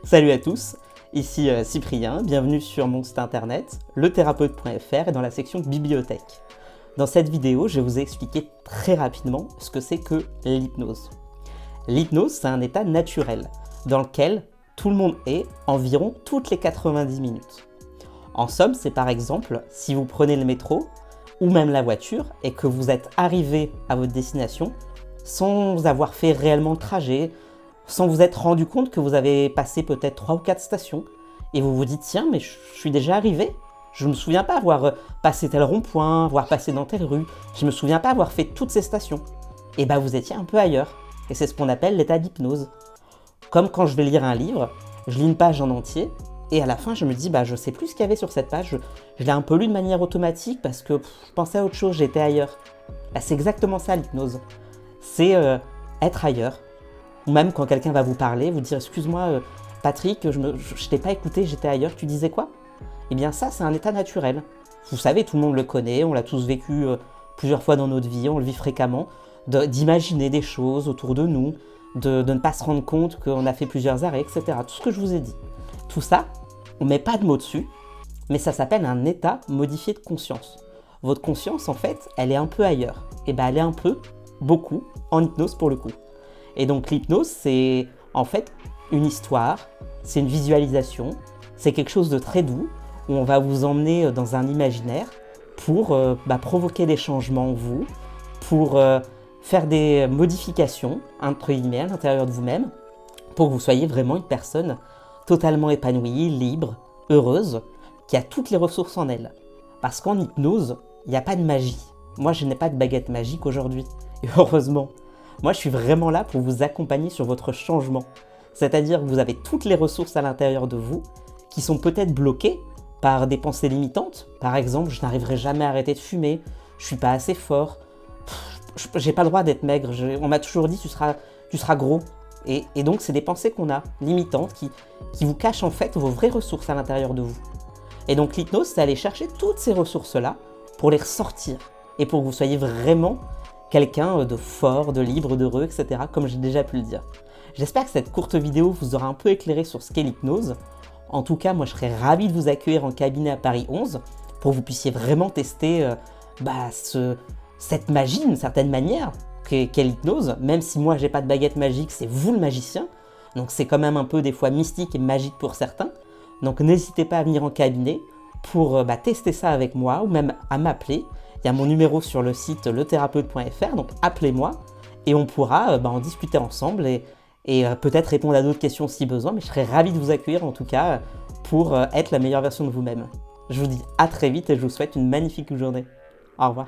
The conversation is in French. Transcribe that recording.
Salut à tous, ici Cyprien, bienvenue sur mon site internet, lethérapeute.fr et dans la section bibliothèque. Dans cette vidéo, je vais vous expliquer très rapidement ce que c'est que l'hypnose. L'hypnose, c'est un état naturel dans lequel tout le monde est environ toutes les 90 minutes. En somme, c'est par exemple si vous prenez le métro ou même la voiture et que vous êtes arrivé à votre destination sans avoir fait réellement le trajet, sans vous être rendu compte que vous avez passé peut-être 3 ou 4 stations et vous vous dites tiens mais je suis déjà arrivé, je me souviens pas avoir passé tel rond-point, avoir passé dans telle rue, je me souviens pas avoir fait toutes ces stations. Et bah vous étiez un peu ailleurs et c'est ce qu'on appelle l'état d'hypnose. Comme quand je vais lire un livre, je lis une page en entier et à la fin je me dis bah je sais plus ce qu'il y avait sur cette page, je l'ai un peu lu de manière automatique parce que je pensais à autre chose, j'étais ailleurs. Bah, c'est exactement ça l'hypnose, c'est être ailleurs. Ou même quand quelqu'un va vous parler, vous dire « Excuse-moi Patrick, je t'ai pas écouté, j'étais ailleurs, tu disais quoi ?» Eh bien ça, c'est un état naturel. Vous savez, tout le monde le connaît, on l'a tous vécu plusieurs fois dans notre vie, on le vit fréquemment, d'imaginer des choses autour de nous, de ne pas se rendre compte qu'on a fait plusieurs arrêts, etc. Tout ce que je vous ai dit. Tout ça, on ne met pas de mots dessus, mais ça s'appelle un état modifié de conscience. Votre conscience, en fait, elle est un peu ailleurs. Et bien elle est un peu, beaucoup, en hypnose pour le coup. Et donc l'hypnose, c'est en fait une histoire, c'est une visualisation, c'est quelque chose de très doux où on va vous emmener dans un imaginaire pour provoquer des changements en vous, pour faire des modifications entre guillemets à l'intérieur de vous-même, pour que vous soyez vraiment une personne totalement épanouie, libre, heureuse, qui a toutes les ressources en elle. Parce qu'en hypnose, il n'y a pas de magie. Moi, je n'ai pas de baguette magique aujourd'hui, et heureusement. Moi, je suis vraiment là pour vous accompagner sur votre changement. C'est-à-dire que vous avez toutes les ressources à l'intérieur de vous qui sont peut-être bloquées par des pensées limitantes. Par exemple, je n'arriverai jamais à arrêter de fumer, je suis pas assez fort, j'ai pas le droit d'être maigre, on m'a toujours dit tu seras gros. Et donc, c'est des pensées qu'on a, limitantes, qui vous cachent en fait vos vraies ressources à l'intérieur de vous. Et donc, l'hypnose, c'est aller chercher toutes ces ressources-là pour les ressortir et pour que vous soyez vraiment quelqu'un de fort, de libre, d'heureux, etc., comme j'ai déjà pu le dire. J'espère que cette courte vidéo vous aura un peu éclairé sur ce qu'est l'hypnose. En tout cas, moi je serais ravi de vous accueillir en cabinet à Paris 11 pour que vous puissiez vraiment tester cette magie d'une certaine manière qu'est l'hypnose. Même si moi j'ai pas de baguette magique, c'est vous le magicien. Donc c'est quand même un peu des fois mystique et magique pour certains. Donc n'hésitez pas à venir en cabinet pour tester ça avec moi ou même à m'appeler. Il y a mon numéro sur le site lethérapeute.fr, donc appelez-moi et on pourra en discuter ensemble et peut-être répondre à d'autres questions si besoin, mais je serais ravi de vous accueillir en tout cas pour être la meilleure version de vous-même. Je vous dis à très vite et je vous souhaite une magnifique journée. Au revoir.